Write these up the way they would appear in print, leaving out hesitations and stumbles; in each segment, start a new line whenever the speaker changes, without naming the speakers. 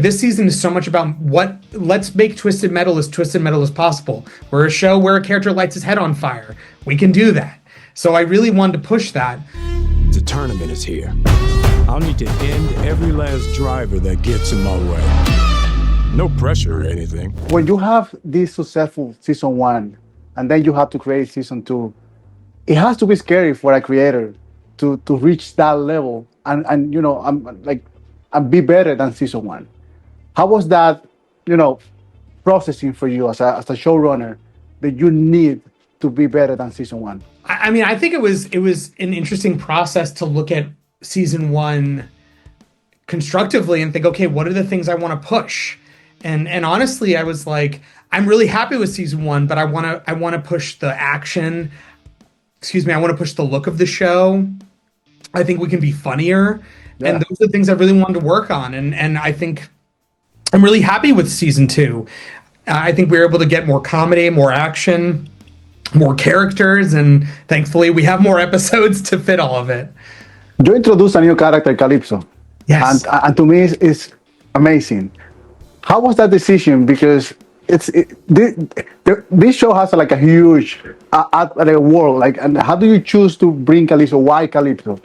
This season is so much about let's make Twisted Metal as possible. We're a show where a character lights his head on fire. We can do that. So I really wanted to push that.
The tournament is here. I'll need to end every last driver that gets in my way. No pressure or anything.
When you have this successful season 1, and then you have to create season 2, it has to be scary for a creator to reach that level and you know, and be better than season 1. How was that, you know, processing for you as a showrunner that you need to be better than season 1?
I mean, I think it was an interesting process to look at season 1 constructively and think, okay, what are the things I want to push? And honestly, I was like, I'm really happy with season 1, but I want to push the action. I want to push the look of the show. I think we can be funnier. Yeah. And those are the things I really wanted to work on. And I think I'm really happy with season 2. I think we were able to get more comedy, more action, more characters, and thankfully we have more episodes to fit all of it.
You introduced a new character, Calypso.
Yes.
And to me, it's amazing. How was that decision? Because this show has like a huge world. Like, and how do you choose to bring Calypso? Why Calypso?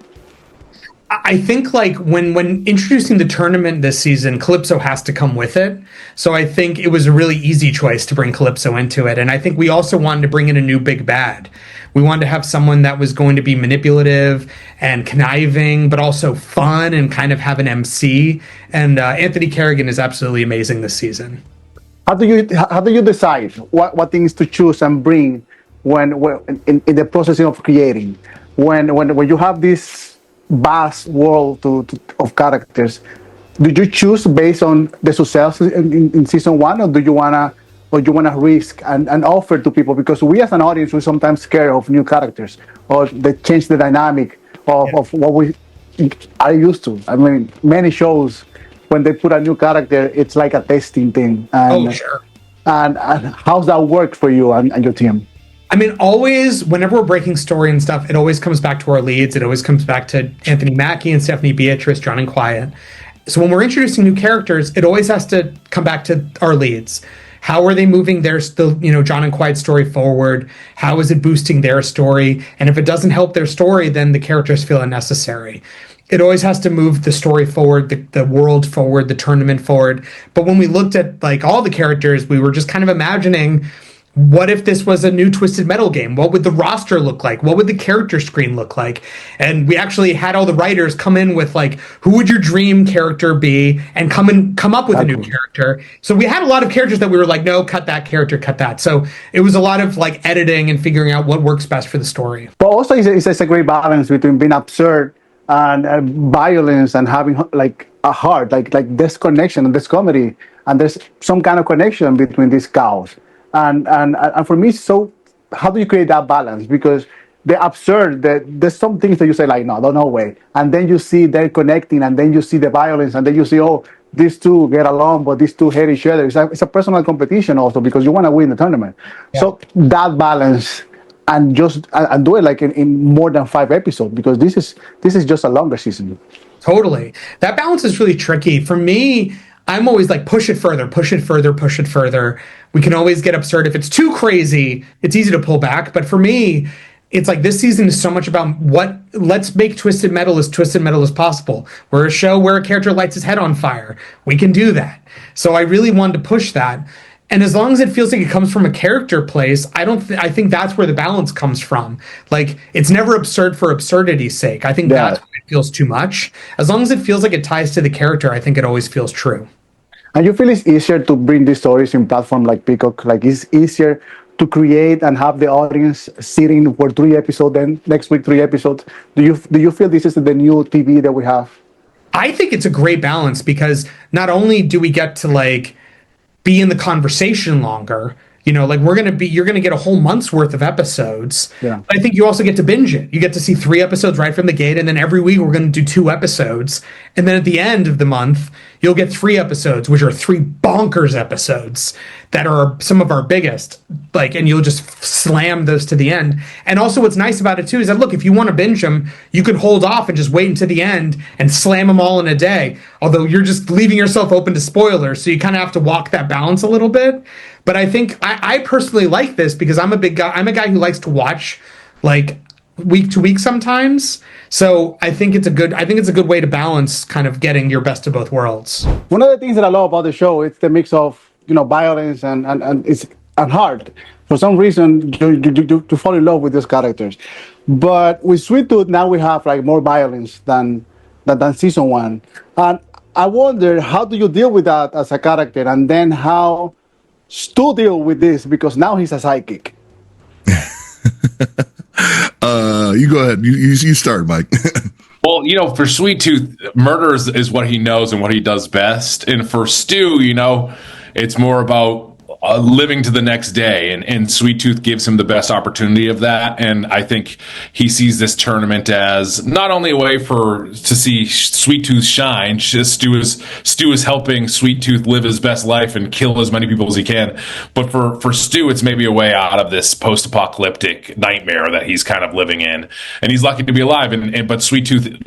I think like when introducing the tournament this season, Calypso has to come with it. So I think it was a really easy choice to bring Calypso into it. And I think we also wanted to bring in a new big bad. We wanted to have someone that was going to be manipulative and conniving, but also fun and kind of have an MC. And Anthony Kerrigan is absolutely amazing this season.
How do you decide what things to choose and bring when in the process of creating? When you have this vast world of characters, do you choose based on the success in season 1, or do you wanna risk and offer to people? Because we as an audience, we sometimes scared of new characters, or they change the dynamic of what we are used to. I mean, many shows, when they put a new character, it's like a testing thing. And,
sure.
And how's that work for you and your team?
I mean, always, whenever we're breaking story and stuff, it always comes back to our leads. It always comes back to Anthony Mackie and Stephanie Beatrice, John and Quiet. So when we're introducing new characters, it always has to come back to our leads. How are they moving John and Quiet's story forward? How is it boosting their story? And if it doesn't help their story, then the characters feel unnecessary. It always has to move the story forward, the world forward, the tournament forward. But when we looked at like all the characters, we were just kind of imagining, what if this was a new Twisted Metal game? What would the roster look like? What would the character screen look like? And we actually had all the writers come in with like, who would your dream character be? And come up with a new character. So we had a lot of characters that we were like, no, cut that character, cut that. So it was a lot of like editing and figuring out what works best for the story.
But also it's a great balance between being absurd and violence and having like a heart, like this connection and this comedy. And there's some kind of connection between these Caos. And for me, so how do you create that balance? Because the absurd, there's some things that you say like, no way. And then you see they're connecting, and then you see the violence, and then you see, oh, these two get along, but these two hate each other. It's a personal competition also, because you want to win the tournament. Yeah. So that balance, and do it like in more than 5 episodes, because this is just a longer season.
Totally. That balance is really tricky. For me, I'm always like, push it further, push it further, push it further. We can always get absurd. If it's too crazy, it's easy to pull back. But for me, it's like this season is so much about let's make Twisted Metal as possible. We're a show where a character lights his head on fire. We can do that. So I really wanted to push that. And as long as it feels like it comes from a character place, I think that's where the balance comes from. Like, it's never absurd for absurdity's sake. I think that's when it feels too much. As long as it feels like it ties to the character, I think it always feels true.
And you feel it's easier to bring these stories in platform like Peacock? Like, it's easier to create and have the audience sitting for 3 episodes, then next week 3 episodes? Do you feel this is the new TV that we have?
I think it's a great balance, because not only do we get to like be in the conversation longer, like you're going to get a whole month's worth of episodes.
Yeah.
But I think you also get to binge it. You get to see 3 episodes right from the gate. And then every week we're going to do 2 episodes. And then at the end of the month, you'll get 3 episodes, which are 3 bonkers episodes that are some of our biggest. And you'll just slam those to the end. And also what's nice about it too is that, look, if you want to binge them, you could hold off and just wait until the end and slam them all in a day. Although you're just leaving yourself open to spoilers. So you kind of have to walk that balance a little bit. But I think I personally like this because I'm a guy who likes to watch week to week sometimes. So I think it's a good way to balance kind of getting your best of both worlds.
One of the things that I love about the show is the mix of violence and it's hard. For some reason, you fall in love with these characters. But with Sweet Tooth, now we have more violence than season 1. And I wonder, how do you deal with that as a character, and then how Stu deal with this, because now he's a sidekick.
You go ahead. You start, Mike.
Well, for Sweet Tooth, murder is what he knows and what he does best. And for Stu, it's more about living to the next day, and Sweet Tooth gives him the best opportunity of that. And I think he sees this tournament as not only a way to see Sweet Tooth shine. Stu is helping Sweet Tooth live his best life and kill as many people as he can. But for Stu, it's maybe a way out of this post-apocalyptic nightmare that he's kind of living in, and he's lucky to be alive. But Sweet Tooth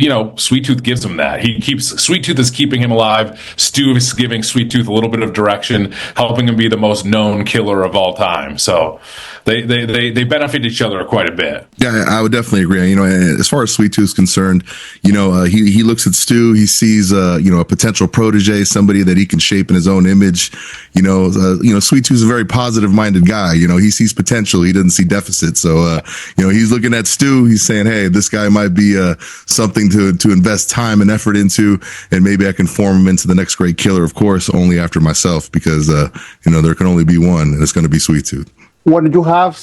gives him that. Sweet Tooth is keeping him alive. Stu is giving Sweet Tooth a little bit of direction, helping him be the most known killer of all time. So they benefit each other quite a bit.
Yeah, I would definitely agree. As far as Sweet Tooth's concerned, he looks at Stu, he sees a potential protege, somebody that he can shape in his own image. Sweet Tooth's a very positive minded guy. He sees potential, he doesn't see deficit. So he's looking at Stu, he's saying, hey, this guy might be something to invest time and effort into, and maybe I can form him into the next great killer, of course, only after myself, because there can only be one, and it's going to be Sweet Tooth.
When you have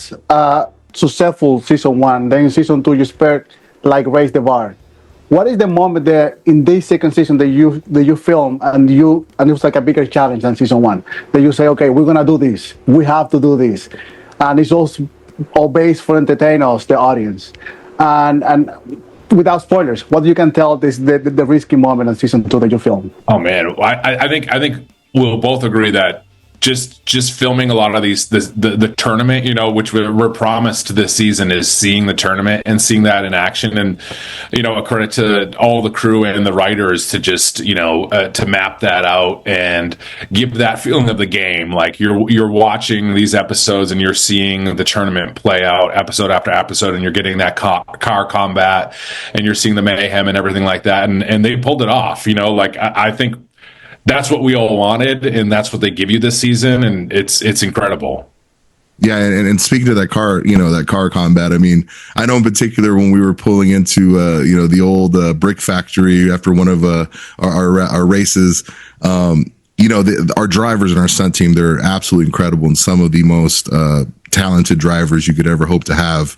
successful season 1, then in season 2 you expect raise the bar. What is the moment that in this second season that you film and it was a bigger challenge than season 1, that you say, okay, we're gonna do this, we have to do this, and it's all based for entertain us, the audience, and without spoilers, what you can tell is the risky moment in season 2 that you film?
Oh man, I think we'll both agree that just filming a lot of the tournament, which we're promised this season, is seeing the tournament and seeing that in action. And a credit to all the crew and the writers to just to map that out and give that feeling of the game. Like you're watching these episodes and you're seeing the tournament play out episode after episode, and you're getting that car combat, and you're seeing the mayhem and everything like that, and they pulled it off. I think that's what we all wanted, and that's what they give you this season, and it's incredible.
Yeah, and speaking to that car combat, I know in particular when we were pulling into the old brick factory after one of our races, our drivers and our stunt team, they're absolutely incredible, and some of the most talented drivers you could ever hope to have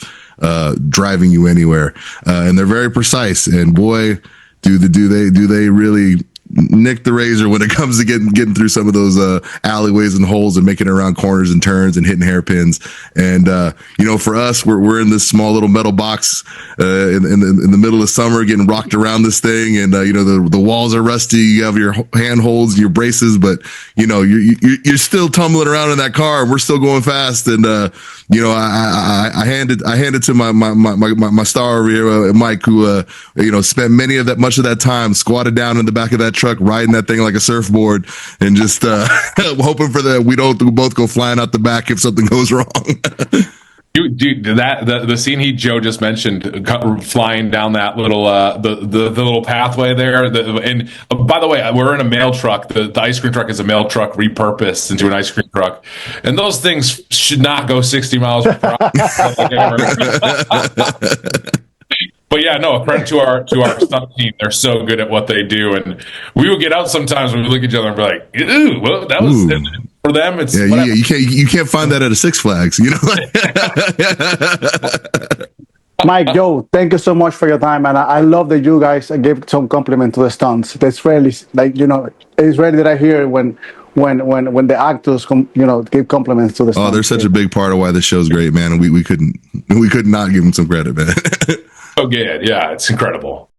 driving you anywhere, and they're very precise, and boy, do they really nick the razor when it comes to getting through some of those alleyways and holes and making it around corners and turns and hitting hairpins. And for us, we're in this small little metal box in the middle of summer, getting rocked around this thing, and the walls are rusty. You have your handholds, your braces, but you're still tumbling around in that car. We're still going fast, and I handed to my star over here, Mike, who spent much of that time squatted down in the back of that truck, riding that thing like a surfboard, and just hoping for we both go flying out the back if something goes wrong.
Dude, the scene Joe just mentioned, flying down that little the little pathway there, and by the way, we're in a mail truck. The ice cream truck is a mail truck repurposed into an ice cream truck, and those things should not go 60 miles per hour. But yeah, no, credit to our stunt team. They're so good at what they do, and we will get out sometimes when we look at each other and be like, "Ooh, well, that was." For them, it's
you can't find that at a Six Flags,
Mike, Joe, thank you so much for your time, and I love that you guys gave some compliment to the stunts. That's really it's rarely that I hear when the actors give compliments to the stunts.
Oh, they're such a big part of why the show's great, man, and we could not give them some credit, man.
So good, yeah, it's incredible.